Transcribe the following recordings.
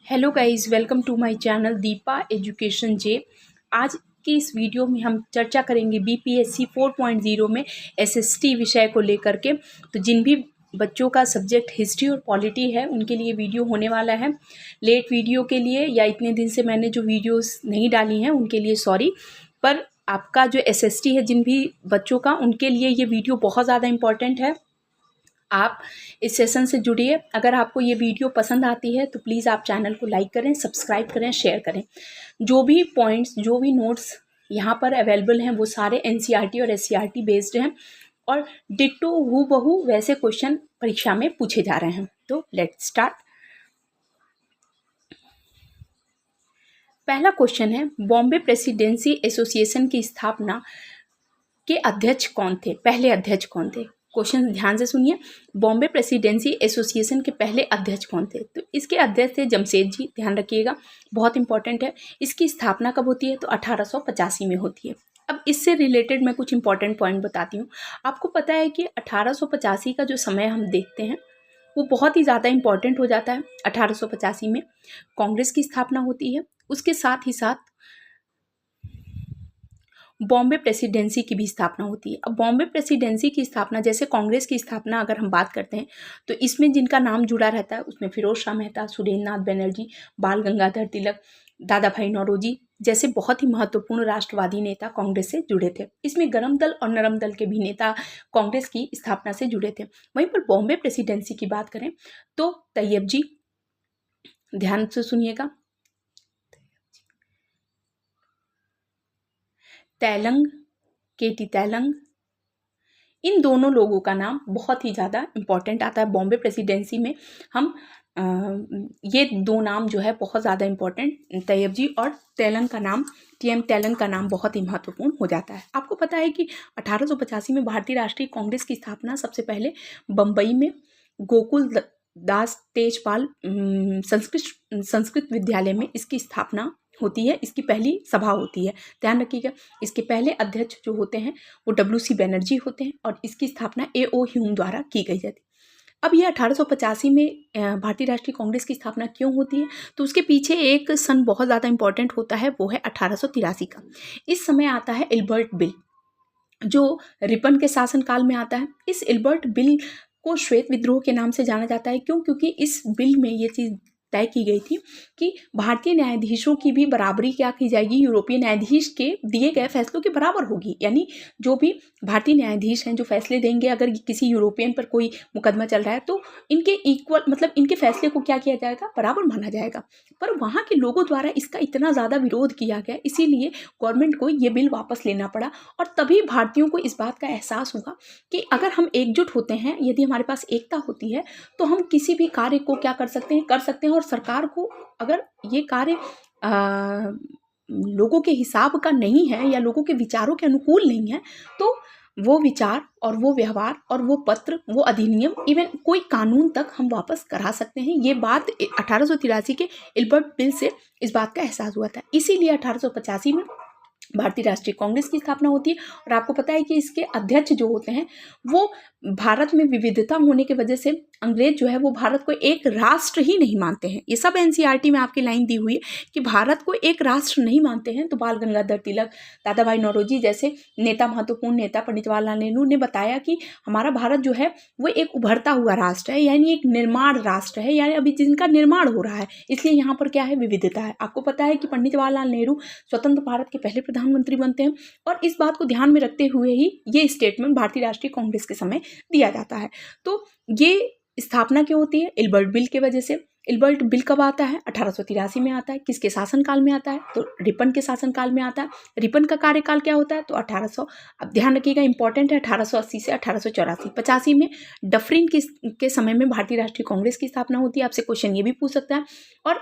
Hello guys, welcome to my channel Deepa education J. आज की इस वीडियो में हम चर्चा करेंगे बीपीएससी 4.0 में एसएसटी विषय को लेकर के। तो जिन भी बच्चों का सब्जेक्ट हिस्ट्री और पॉलिटी है उनके लिए वीडियो होने वाला है। लेट वीडियो के लिए या इतने दिन से मैंने जो वीडियोस नहीं डाली हैं उनके लिए सॉरी, पर आपका जो एसएसटी है जिन भी बच्चों का, उनके लिए ये वीडियो बहुत ज़्यादा इम्पॉर्टेंट है। आप इस सेशन से जुड़िए। अगर आपको ये वीडियो पसंद आती है तो प्लीज़ आप चैनल को लाइक करें, सब्सक्राइब करें, शेयर करें। जो भी पॉइंट्स, जो भी नोट्स यहाँ पर अवेलेबल हैं वो सारे एनसीईआरटी और एससीईआरटी बेस्ड हैं और डिट्टो हूबहू वैसे क्वेश्चन परीक्षा में पूछे जा रहे हैं। तो लेट्स स्टार्ट। पहला क्वेश्चन है, बॉम्बे प्रेसिडेंसी एसोसिएशन की स्थापना के अध्यक्ष कौन थे? पहले अध्यक्ष कौन थे? क्वेश्चन ध्यान से सुनिए। बॉम्बे प्रेसिडेंसी एसोसिएशन के पहले अध्यक्ष कौन थे? तो इसके अध्यक्ष थे जमशेद जी, ध्यान रखिएगा, बहुत इंपॉर्टेंट है। इसकी स्थापना कब होती है? तो 1885 में होती है। अब इससे रिलेटेड मैं कुछ इंपॉर्टेंट पॉइंट बताती हूँ। आपको पता है कि 1885 का जो समय हम देखते हैं वो बहुत ही ज़्यादा इंपॉर्टेंट हो जाता है। 1885 में कांग्रेस की स्थापना होती है, उसके साथ ही साथ बॉम्बे प्रेसिडेंसी की भी स्थापना होती है। अब बॉम्बे प्रेसिडेंसी की स्थापना, जैसे कांग्रेस की स्थापना अगर हम बात करते हैं तो इसमें जिनका नाम जुड़ा रहता है उसमें फिरोज शाह मेहता, सुरेंद्र नाथ बनर्जी, बाल गंगाधर तिलक, दादा भाई नौरोजी जैसे बहुत ही महत्वपूर्ण राष्ट्रवादी नेता कांग्रेस से जुड़े थे। इसमें गरम दल और नरम दल के भी नेता कांग्रेस की स्थापना से जुड़े थे। वहीं पर बॉम्बे प्रेसिडेंसी की बात करें तो तैयब जी, ध्यान से सुनिएगा, तैलंग, केटी तैलंग, इन दोनों लोगों का नाम बहुत ही ज़्यादा इम्पॉर्टेंट आता है बॉम्बे प्रेसिडेंसी में। हम ये दो नाम जो है बहुत ज़्यादा इम्पॉर्टेंट, तैयब जी और तेलंग का नाम, टीएम तेलंग का नाम बहुत ही महत्वपूर्ण हो जाता है। आपको पता है कि 1885 में भारतीय राष्ट्रीय कांग्रेस की स्थापना सबसे पहले बम्बई में गोकुल दास तेजपाल संस्कृत विद्यालय में इसकी स्थापना होती है, इसकी पहली सभा होती है। ध्यान रखिएगा, इसके पहले अध्यक्ष जो होते हैं वो WC बनर्जी होते हैं और इसकी स्थापना A.O. ह्यूम द्वारा की गई थी। अब ये 1885 में भारतीय राष्ट्रीय कांग्रेस की स्थापना क्यों होती है? तो उसके पीछे एक सन बहुत ज़्यादा इंपॉर्टेंट होता है, वो है 1883 का। इस समय आता है इल्बर्ट बिल, जो रिपन के शासनकाल में आता है। इस इल्बर्ट बिल को श्वेत विद्रोह के नाम से जाना जाता है। क्यों? क्योंकि इस बिल में ये चीज़ तय की गई थी कि भारतीय न्यायाधीशों की भी बराबरी क्या की जाएगी, यूरोपीय न्यायाधीश के दिए गए फैसलों के बराबर होगी। यानी जो भी भारतीय न्यायाधीश हैं जो फैसले देंगे, अगर किसी यूरोपियन पर कोई मुकदमा चल रहा है तो इनके इक्वल, मतलब इनके फैसले को क्या किया जाएगा, बराबर माना जाएगा। पर वहाँ के लोगों द्वारा इसका इतना ज़्यादा विरोध किया गया, इसीलिए गवर्नमेंट को ये बिल वापस लेना पड़ा। और तभी भारतीयों को इस बात का एहसास हुआ कि अगर हम एकजुट होते हैं, यदि हमारे पास एकता होती है तो हम किसी भी कार्य को क्या कर सकते हैं और सरकार को अगर ये कार्य लोगों के हिसाब का नहीं है या लोगों के विचारों के अनुकूल नहीं है तो वो विचार और वो व्यवहार और वो पत्र, वो अधिनियम, इवन कोई कानून तक हम वापस करा सकते हैं। ये बात 1883 के इल्बर्ट बिल से इस बात का एहसास हुआ था। इसीलिए 1885 में भारतीय राष्ट्रीय कांग्रेस की स्थापना होती है। और आपको पता है कि इसके अध्यक्ष जो होते हैं वो भारत में विविधता होने की वजह से अंग्रेज जो है वो भारत को एक राष्ट्र ही नहीं मानते हैं। ये सब एनसीईआरटी में आपकी लाइन दी हुई है कि भारत को एक राष्ट्र नहीं मानते हैं। तो बाल गंगाधर तिलक, दादा भाई नौरोजी जैसे नेता, महत्वपूर्ण नेता, पंडित जवाहरलाल नेहरू ने बताया कि हमारा भारत जो है वो एक उभरता हुआ राष्ट्र है, यानी एक निर्माण राष्ट्र है, यानी अभी जिनका निर्माण हो रहा है, इसलिए यहाँ पर क्या है, विविधता है। आपको पता है कि पंडित जवाहरलाल नेहरू स्वतंत्र भारत के पहले प्रधानमंत्री बनते हैं और इस बात को ध्यान में रखते हुए ही ये स्टेटमेंट भारतीय राष्ट्रीय कांग्रेस के समय दिया जाता है। तो ये स्थापना क्यों होती है? इल्बर्ट बिल के वजह से। इल्बर्ट बिल कब आता है? 1883 में आता है। किसके शासनकाल में आता है? तो रिपन के शासनकाल में आता है। रिपन का कार्यकाल क्या होता है? तो 1800, अब ध्यान रखिएगा, इंपॉर्टेंट है, 1880 से 1884। 85 में डफरिन के समय में भारतीय राष्ट्रीय कांग्रेस की स्थापना होती है। आपसे क्वेश्चन ये भी पूछ सकता है। और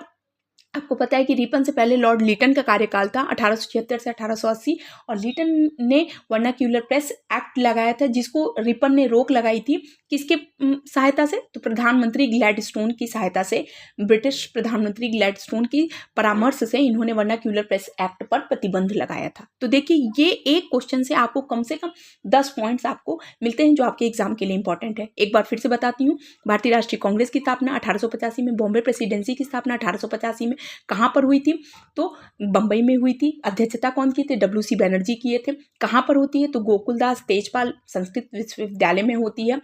आपको पता है कि रिपन से पहले लॉर्ड लिटन का कार्यकाल था 1876 से 1880, और लिटन ने वर्नाक्यूलर प्रेस एक्ट लगाया था, जिसको रिपन ने रोक लगाई थी। किसके सहायता से? तो प्रधानमंत्री ग्लैडस्टोन की सहायता से, ब्रिटिश प्रधानमंत्री ग्लैडस्टोन की परामर्श से इन्होंने वर्नाक्यूलर प्रेस एक्ट पर प्रतिबंध लगाया था। तो देखिए, ये एक क्वेश्चन से आपको कम से कम 10 पॉइंट्स आपको मिलते हैं, जो आपके एग्जाम के लिए इंपॉर्टेंट है। एक बार फिर से बताती हूँ, भारतीय राष्ट्रीय कांग्रेस की स्थापना 1885 में, बॉम्बे प्रेसिडेंसी की स्थापना 1885 में कहाँ पर हुई थी? तो बंबई में हुई थी। अध्यक्षता कौन की थी? WC बैनर्जी किए थे। कहाँ पर होती है? तो गोकुलदास तेजपाल संस्कृत विश्वविद्यालय में होती है।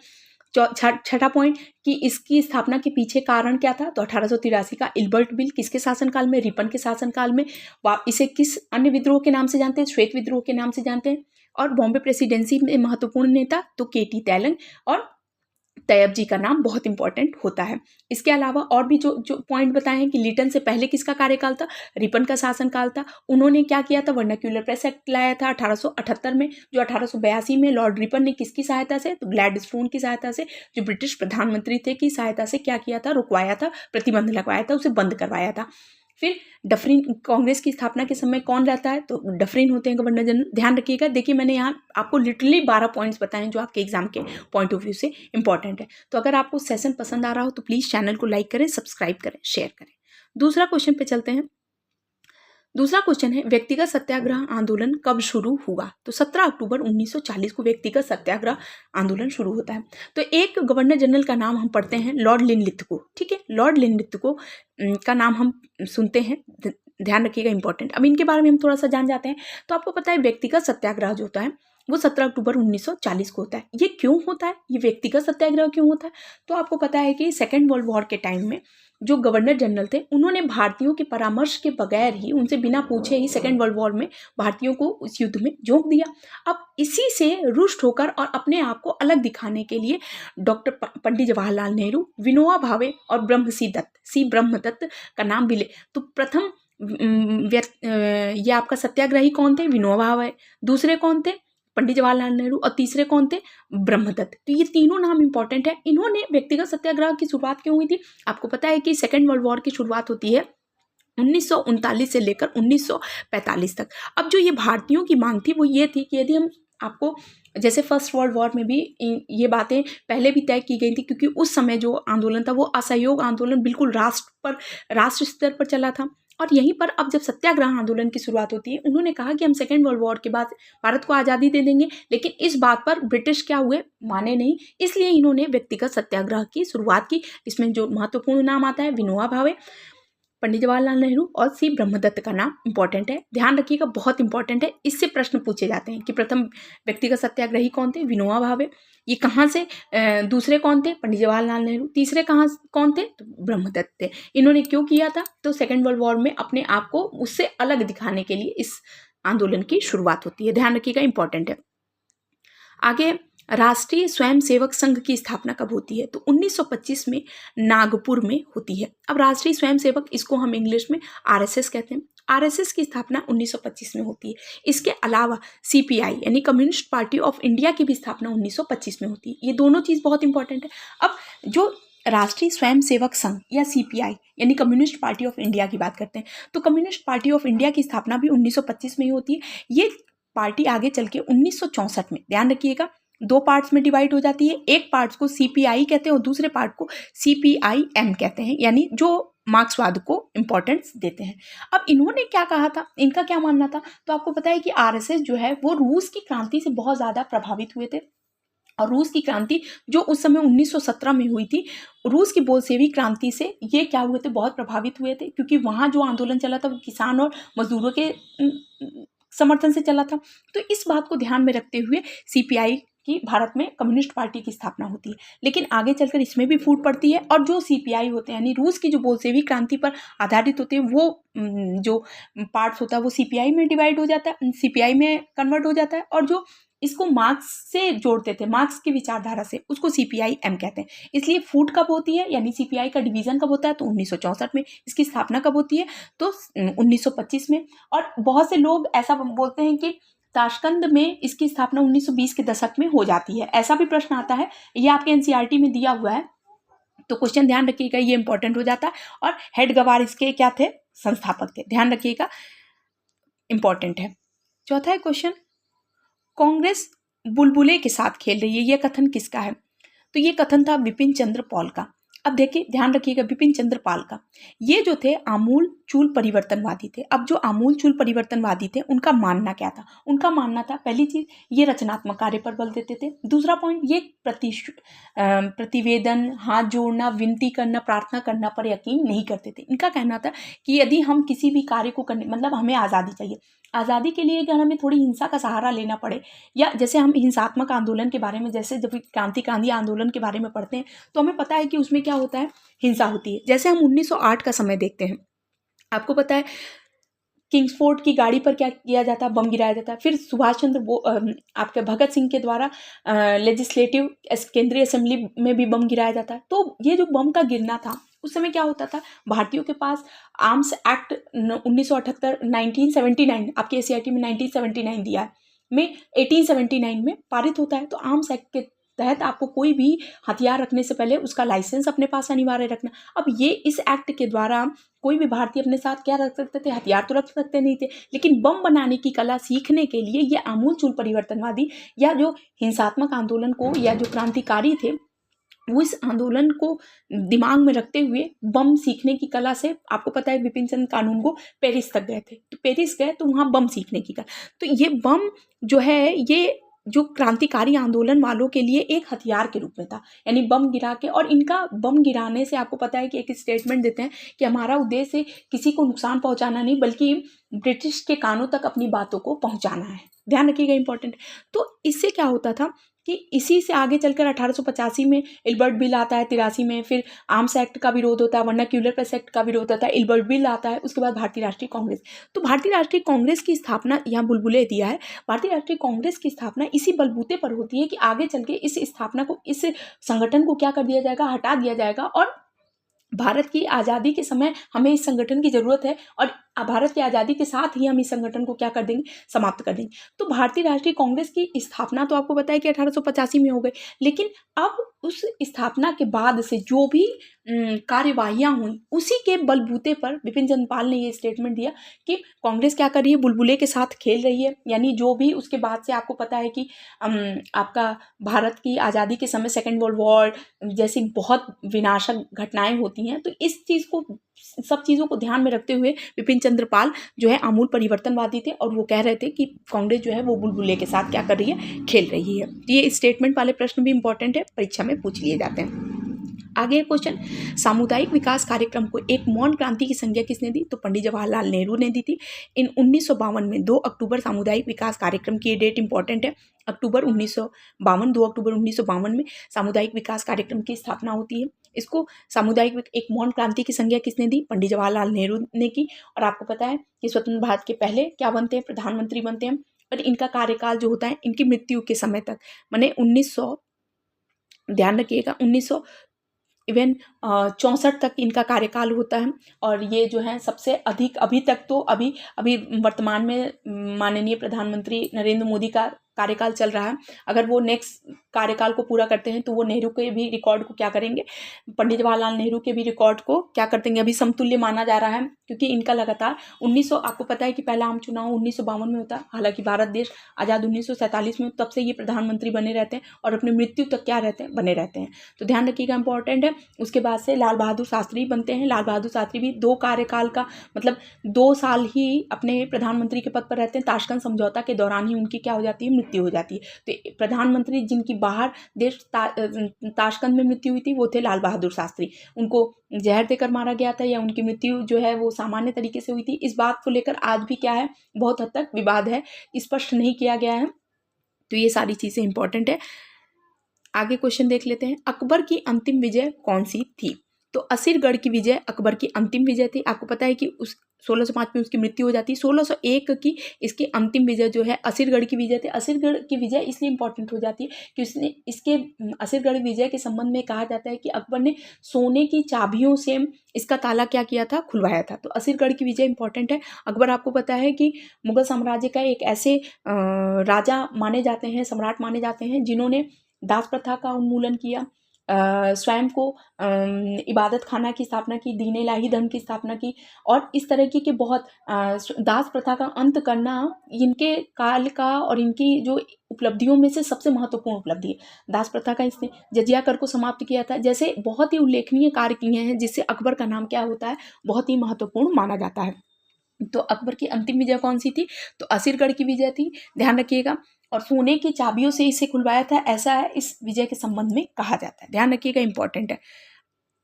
छठा पॉइंट कि इसकी स्थापना के पीछे कारण क्या था? तो 1883 का इल्बर्ट बिल किसके शासनकाल में? रिपन के शासनकाल में। इसे किस अन्य विद्रोह के नाम से जानते हैं? श्वेत विद्रोह के नाम से जानते हैं। और बॉम्बे प्रेसिडेंसी में महत्वपूर्ण नेता तो KT तैलंग और तैयब जी का नाम बहुत इंपॉर्टेंट होता है। इसके अलावा और भी जो पॉइंट बताए हैं कि लिटन से पहले किसका कार्यकाल था? रिपन का शासनकाल था। उन्होंने क्या किया था? वर्नाक्यूलर प्रेस एक्ट लाया था 1878 में, जो 1882 में लॉर्ड रिपन ने किसकी सहायता से? तो ग्लैडस्टोन की सहायता से, जो ब्रिटिश प्रधानमंत्री थे, की सहायता से क्या किया था? रुकवाया था, प्रतिबंध लगवाया था, उसे बंद करवाया था। फिर डफरिन, कांग्रेस की स्थापना के समय कौन रहता है? तो डफरिन होते हैं गवर्नर जनरल। ध्यान रखिएगा, देखिए मैंने यहाँ आपको लिटरली 12 पॉइंट्स बताए हैं जो आपके एग्जाम के पॉइंट ऑफ व्यू से इंपॉर्टेंट है। तो अगर आपको सेशन पसंद आ रहा हो तो प्लीज़ चैनल को लाइक करें, सब्सक्राइब करें, शेयर करें। दूसरा क्वेश्चन पे चलते हैं। दूसरा क्वेश्चन है, व्यक्तिगत सत्याग्रह आंदोलन कब शुरू हुआ? तो 17 अक्टूबर 1940 को व्यक्तिगत सत्याग्रह आंदोलन शुरू होता है। तो एक गवर्नर जनरल का नाम हम पढ़ते हैं, लॉर्ड लिनलिथगो। ठीक है, लॉर्ड लिनलिथगो का नाम हम सुनते हैं, ध्यान रखिएगा, इंपॉर्टेंट। अब इनके बारे में हम थोड़ा सा जान जाते हैं। तो आपको पता है व्यक्तिगत सत्याग्रह जो होता है वो 17 अक्टूबर 1940 को होता है। ये क्यों होता है? ये व्यक्तिगत सत्याग्रह क्यों होता है? तो आपको पता है कि सेकेंड वर्ल्ड वॉर के टाइम में जो गवर्नर जनरल थे, उन्होंने भारतीयों के परामर्श के बगैर ही, उनसे बिना पूछे ही सेकेंड वर्ल्ड वॉर में भारतीयों को उस युद्ध में झोंक दिया। अब इसी से रुष्ट होकर और अपने आप को अलग दिखाने के लिए डॉक्टर पंडित जवाहरलाल नेहरू, विनोबा भावे और ब्रह्मदत्त का नाम भी ले। तो प्रथम ये आपका सत्याग्रही कौन थे? विनोबा भावे। दूसरे कौन थे? पंडित जवाहरलाल नेहरू। और तीसरे कौन थे? ब्रह्मदत्त। तो ये तीनों नाम इंपॉर्टेंट है। इन्होंने व्यक्तिगत सत्याग्रह की शुरुआत क्यों हुई थी? आपको पता है कि सेकेंड वर्ल्ड वॉर की शुरुआत होती है 1939 से लेकर 1945 तक। अब जो ये भारतीयों की मांग थी वो ये थी कि यदि हम, आपको जैसे फर्स्ट वर्ल्ड वॉर में भी ये बातें पहले भी तय की गई थी, क्योंकि उस समय जो आंदोलन था वो असहयोग आंदोलन बिल्कुल राष्ट्र स्तर पर चला था। और यहीं पर अब जब सत्याग्रह आंदोलन की शुरुआत होती है, उन्होंने कहा कि हम सेकेंड वर्ल्ड वॉर के बाद भारत को आज़ादी दे देंगे, लेकिन इस बात पर ब्रिटिश क्या हुए? माने नहीं। इसलिए इन्होंने व्यक्तिगत सत्याग्रह की शुरुआत की। इसमें जो महत्वपूर्ण नाम आता है, विनोबा भावे, पंडित जवाहरलाल नेहरू और ब्रह्मदत्त का नाम इंपॉर्टेंट है। ध्यान रखिएगा, बहुत इंपॉर्टेंट है। इससे प्रश्न पूछे जाते हैं कि प्रथम व्यक्तिगत सत्याग्रही कौन थे? विनोबा भावे। ये कहाँ से? दूसरे कौन थे? पंडित जवाहरलाल नेहरू। तीसरे कौन थे? तो ब्रह्मदत्त थे। इन्होंने क्यों किया था? तो सेकेंड वर्ल्ड वॉर में अपने आप को उससे अलग दिखाने के लिए इस आंदोलन की शुरुआत होती है। ध्यान रखिएगा, इंपॉर्टेंट है। आगे, राष्ट्रीय स्वयंसेवक संघ की स्थापना कब होती है? तो 1925 में नागपुर में होती है। अब राष्ट्रीय स्वयंसेवक, इसको हम इंग्लिश में RSS कहते हैं। RSS की स्थापना 1925 में होती है। इसके अलावा CPI यानी कम्युनिस्ट पार्टी ऑफ इंडिया की भी स्थापना 1925 में होती है। ये दोनों चीज़ बहुत इंपॉर्टेंट है। अब जो राष्ट्रीय स्वयंसेवक संघ या CPI यानी कम्युनिस्ट पार्टी ऑफ इंडिया की बात करते हैं, तो कम्युनिस्ट पार्टी ऑफ इंडिया की स्थापना भी 1925 में ही होती है। ये पार्टी आगे चल के 1964 में, ध्यान रखिएगा, 2 पार्ट्स में डिवाइड हो जाती है। एक पार्ट्स को CPI कहते हैं और दूसरे पार्ट को CPIM कहते हैं, यानी जो मार्क्सवाद को इंपॉर्टेंस देते हैं। अब इन्होंने क्या कहा था? इनका क्या मानना था? तो आपको पता है कि RSS जो है वो रूस की क्रांति से बहुत ज़्यादा प्रभावित हुए थे। और रूस की क्रांति जो उस समय 1917 में हुई थी, रूस की बोल्शेविक क्रांति से ये क्या हुए थे? बहुत प्रभावित हुए थे, क्योंकि वहाँ जो आंदोलन चला था वो किसान और मजदूरों के समर्थन से चला था। तो इस बात को ध्यान में रखते हुए CPI की भारत में कम्युनिस्ट पार्टी की स्थापना होती है। लेकिन आगे चलकर इसमें भी फूट पड़ती है, और जो CPI होते हैं यानी रूस की जो बोल्शेविक क्रांति पर आधारित होते हैं, वो जो पार्ट्स होता है वो CPI में डिवाइड हो जाता है, CPI में कन्वर्ट हो जाता है। और जो इसको मार्क्स से जोड़ते थे, मार्क्स की विचारधारा से, उसको CPIM कहते हैं। इसलिए फूट कब होती है, यानी CPI का डिवीज़न कब होता है? तो 1964 में। इसकी स्थापना कब होती है? तो 1925 में। और बहुत से लोग ऐसा बोलते हैं कि ताशकंद में इसकी स्थापना 1920 के दशक में हो जाती है। ऐसा भी प्रश्न आता है, ये आपके NCERT में दिया हुआ है, तो क्वेश्चन ध्यान रखिएगा, ये इंपॉर्टेंट हो जाता है। और हेड गवार इसके क्या थे? संस्थापक थे। ध्यान रखिएगा, इंपॉर्टेंट है। चौथा है क्वेश्चन, कांग्रेस बुलबुले के साथ खेल रही है, यह कथन किसका है? तो ये कथन था बिपिन चंद्र पॉल का। अब देखिए, ध्यान रखिएगा, बिपिन चंद्र पाल का। ये जो थे आमूल चूल परिवर्तनवादी थे। अब जो आमूल चूल परिवर्तनवादी थे, उनका मानना क्या था? उनका मानना था, पहली चीज, ये रचनात्मक कार्य पर बल देते थे। दूसरा पॉइंट, ये प्रतिवेदन, हाथ जोड़ना, विनती करना, प्रार्थना करना पर यकीन नहीं करते थे। इनका कहना था कि यदि हम किसी भी कार्य को करने, मतलब हमें आज़ादी चाहिए, आज़ादी के लिए अगर हमें थोड़ी हिंसा का सहारा लेना पड़े, या जैसे हम हिंसात्मक आंदोलन के बारे में, जैसे जब क्रांति आंदोलन के बारे में पढ़ते हैं तो हमें पता है कि उसमें क्या होता है, हिंसा होती है। जैसे हम 1908 का समय देखते हैं, आपको पता है किंग्सफोर्ड की गाड़ी पर क्या किया जाता है, बम गिराया जाता है। फिर सुभाष चंद्र आपके भगत सिंह के द्वारा लेजिस्लेटिव केंद्रीय असेंबली में भी बम गिराया जाता है। तो ये जो बम का गिरना था, उस समय क्या होता था, भारतीयों के पास आर्म्स एक्ट 1978 1979 आपके एससीईआरटी में 1979 दिया है, में 1879 में पारित होता है। तो आर्म्स एक्ट के तहत आपको कोई भी हथियार रखने से पहले उसका लाइसेंस अपने पास अनिवार्य रखना। अब ये इस एक्ट के द्वारा कोई भी भारतीय अपने साथ क्या रख सकते थे, हथियार तो रख सकते नहीं थे, लेकिन बम बनाने की कला सीखने के लिए ये आमूलचूल परिवर्तनवादी या जो हिंसात्मक आंदोलन को, या जो क्रांतिकारी थे, वो इस आंदोलन को दिमाग में रखते हुए बम सीखने की कला से, आपको पता है बिपिन चंद्र कानून को पेरिस तक गए थे। तो पेरिस गए तो वहाँ बम सीखने की कला, तो ये बम जो है, ये जो क्रांतिकारी आंदोलन वालों के लिए एक हथियार के रूप में था, यानी बम गिरा के। और इनका बम गिराने से आपको पता है कि एक स्टेटमेंट देते हैं कि हमारा उद्देश्य किसी को नुकसान पहुंचाना नहीं, बल्कि ब्रिटिश के कानों तक अपनी बातों को पहुंचाना है। ध्यान रखिएगा, इंपॉर्टेंट। तो इससे क्या होता था कि इसी से आगे चलकर 1885 में इल्बर्ट बिल आता है, 83 में फिर आर्म्स एक्ट का विरोध होता है, वर्नाक्यूलर प्रेस एक्ट का विरोध होता है, इल्बर्ट बिल आता है, उसके बाद भारतीय राष्ट्रीय कांग्रेस। तो भारतीय राष्ट्रीय कांग्रेस की स्थापना, यहाँ बुलबुले दिया है, भारतीय राष्ट्रीय कांग्रेस की स्थापना इसी बलबूते पर होती है कि आगे चल के इस स्थापना को, इस संगठन को क्या कर दिया जाएगा, हटा दिया जाएगा। और भारत की आज़ादी के समय हमें इस संगठन की ज़रूरत है, और भारत की आज़ादी के साथ ही हम इस संगठन को क्या कर देंगे, समाप्त कर देंगे। तो भारतीय राष्ट्रीय कांग्रेस की स्थापना तो आपको पता है कि 1885 में हो गई, लेकिन अब उस स्थापना के बाद से जो भी कार्यवाहियाँ हुई, उसी के बलबूते पर विपिन चंद्र पाल ने ये स्टेटमेंट दिया कि कांग्रेस क्या कर रही है, बुलबुले के साथ खेल रही है। यानी जो भी उसके बाद से आपको पता है कि आपका भारत की आज़ादी के समय सेकेंड वर्ल्ड वॉर जैसी बहुत विनाशक घटनाएं होती हैं। तो इस चीज़ को, सब चीज़ों को ध्यान में रखते हुए विपिन चंद्र पाल जो है आमूल परिवर्तनवादी थे, और वो कह रहे थे कि कांग्रेस जो है वो बुलबुले के साथ क्या कर रही है, खेल रही है। तो ये स्टेटमेंट वाले प्रश्न भी इंपॉर्टेंट है, परीक्षा में पूछ लिए जाते हैं। आगे क्वेश्चन, सामुदायिक विकास कार्यक्रम को एक मौन क्रांति की संज्ञा किसने दी? तो पंडित जवाहरलाल नेहरू ने दी थी। इन 1952 में 2 अक्टूबर सामुदायिक विकास कार्यक्रम की, ये डेट इंपॉर्टेंट है, अक्टूबर 1952, 2 अक्टूबर 1952 में सामुदायिक विकास कार्यक्रम की स्थापना होती है। इसको सामुदायिक एक मौन क्रांति की संज्ञा किसने दी? पंडित जवाहरलाल नेहरू ने की। और आपको पता है कि स्वतंत्र भारत के पहले क्या बनते हैं, प्रधानमंत्री बनते हैं। और इनका कार्यकाल जो होता है, इनकी मृत्यु के समय तक, माने 1900, ध्यान रखिएगा, 1964 तक इनका कार्यकाल होता है। और ये जो है सबसे अधिक, अभी तक तो अभी वर्तमान में माननीय प्रधानमंत्री नरेंद्र मोदी का कार्यकाल चल रहा है। अगर वो नेक्स्ट कार्यकाल को पूरा करते हैं तो वो नेहरू के भी रिकॉर्ड को क्या करेंगे, पंडित जवाहरलाल नेहरू के भी रिकॉर्ड को क्या कर देंगे, अभी समतुल्य माना जा रहा है। क्योंकि इनका लगातार 1900, आपको पता है कि पहला आम चुनाव 1952 में होता है। हालांकि भारत देश आज़ाद 1947 में, तब से ये प्रधानमंत्री बने रहते हैं और अपनी मृत्यु तक क्या रहते हैं, बने रहते हैं। तो ध्यान रखिएगा, इंपॉर्टेंट है। उसके बाद से लाल बहादुर शास्त्री बनते हैं। लाल बहादुर शास्त्री भी 2 कार्यकाल का, मतलब 2 साल ही अपने प्रधानमंत्री के पद पर रहते हैं। ताशकंद समझौता के दौरान ही उनकी क्या हो जाती है, मृत्यु हो जाती है। तो प्रधानमंत्री जिनकी बाहर देश ताशकंद में मृत्यु हुई थी, वो थे लाल बहादुर शास्त्री। उनको जहर देकर मारा गया था, या उनकी मृत्यु जो है वो सामान्य तरीके से हुई थी। इस बात को लेकर आज भी क्या है, बहुत हद तक विवाद है, स्पष्ट नहीं किया गया है। तो ये सारी चीज़ें इंपॉर्टेंट है। आगे क्वेश्चन देख लेते हैं, अकबर की अंतिम विजय कौन सी थी? तो असीरगढ़ की विजय अकबर की अंतिम विजय थी। आपको पता है कि उस 1605 में उसकी मृत्यु हो जाती है। 1601 की इसकी अंतिम विजय जो है असीरगढ़ की विजय थी। असीरगढ़ की विजय इसलिए इंपॉर्टेंट हो जाती है कि उसने इसके असीरगढ़ विजय के संबंध में कहा जाता है कि अकबर ने सोने की चाबियों से इसका ताला क्या किया था, खुलवाया था। तो असीरगढ़ की विजय इंपॉर्टेंट है। अकबर आपको पता है कि मुगल साम्राज्य का एक ऐसे राजा माने जाते हैं, सम्राट माने जाते हैं, जिन्होंने दास प्रथा का उन्मूलन किया, स्वयं को इबादत खाना की स्थापना की, दीन इलाही धर्म की स्थापना की, और इस तरह की बहुत दास प्रथा का अंत करना इनके काल का और इनकी जो उपलब्धियों में से सबसे महत्वपूर्ण उपलब्धि है। दास प्रथा का इसने जजिया कर को समाप्त किया था, जैसे बहुत ही उल्लेखनीय कार्य किए हैं, जिससे अकबर का नाम क्या होता है, बहुत ही महत्वपूर्ण माना जाता है। तो अकबर की अंतिम विजय कौन सी थी, तो असीरगढ़ की विजय थी, ध्यान रखिएगा। और सोने की चाबियों से इसे खुलवाया था, ऐसा है इस विजय के संबंध में कहा जाता है, ध्यान रखिएगा, इंपॉर्टेंट है।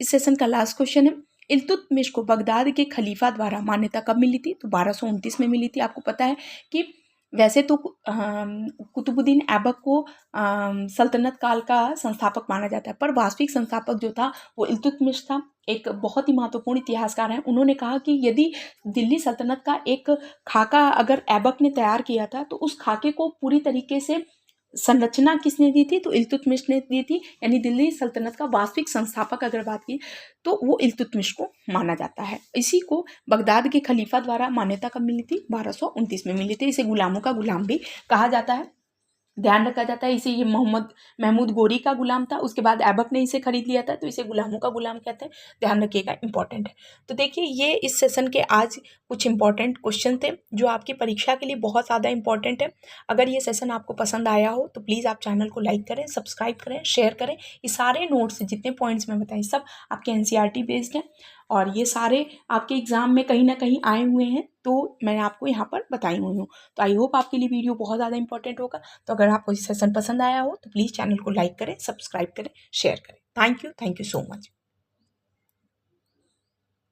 इस सेशन का लास्ट क्वेश्चन है, इल्तुतमिश को बगदाद के खलीफा द्वारा मान्यता कब मिली थी, तो 1229 में मिली थी। आपको पता है कि वैसे तो कुतुबुद्दीन ऐबक को सल्तनत काल का संस्थापक माना जाता है, पर वास्तविक संस्थापक जो था वो इल्तुतमिश था। एक बहुत ही महत्वपूर्ण इतिहासकार हैं, उन्होंने कहा कि यदि दिल्ली सल्तनत का एक खाका अगर ऐबक ने तैयार किया था, तो उस खाके को पूरी तरीके से संरचना किसने दी थी, तो इल्तुतमिश ने दी थी। यानी दिल्ली सल्तनत का वास्तविक संस्थापक अगर बात की तो वो इल्तुतमिश को माना जाता है। इसी को बगदाद के खलीफा द्वारा मान्यता कब मिली थी, 1229 में मिली थी। इसे गुलामों का गुलाम भी कहा जाता है, ध्यान रखा जाता है। इसे ये मोहम्मद महमूद गोरी का गुलाम था, उसके बाद ऐबक ने इसे खरीद लिया था, तो इसे गुलामों का गुलाम कहते हैं, ध्यान रखिएगा, इंपॉर्टेंट है। तो देखिए, ये इस सेशन के आज कुछ इंपॉर्टेंट क्वेश्चन थे जो आपकी परीक्षा के लिए बहुत ज़्यादा इंपॉर्टेंट है। अगर ये सेशन आपको पसंद आया हो तो प्लीज़ आप चैनल को लाइक करें, सब्सक्राइब करें, शेयर करें। ये सारे नोट्स जितने पॉइंट्स मैं बताई सब आपके NCERT बेस्ड हैं, और ये सारे आपके एग्ज़ाम में कहीं ना कहीं आए हुए हैं, तो मैं आपको यहाँ पर बताई हुई हूँ। तो आई होप आपके लिए वीडियो बहुत ज़्यादा इंपॉर्टेंट होगा। तो अगर आपको ये सेशन पसंद आया हो तो प्लीज़ चैनल को लाइक करें, सब्सक्राइब करें, शेयर करें। Thank you so much.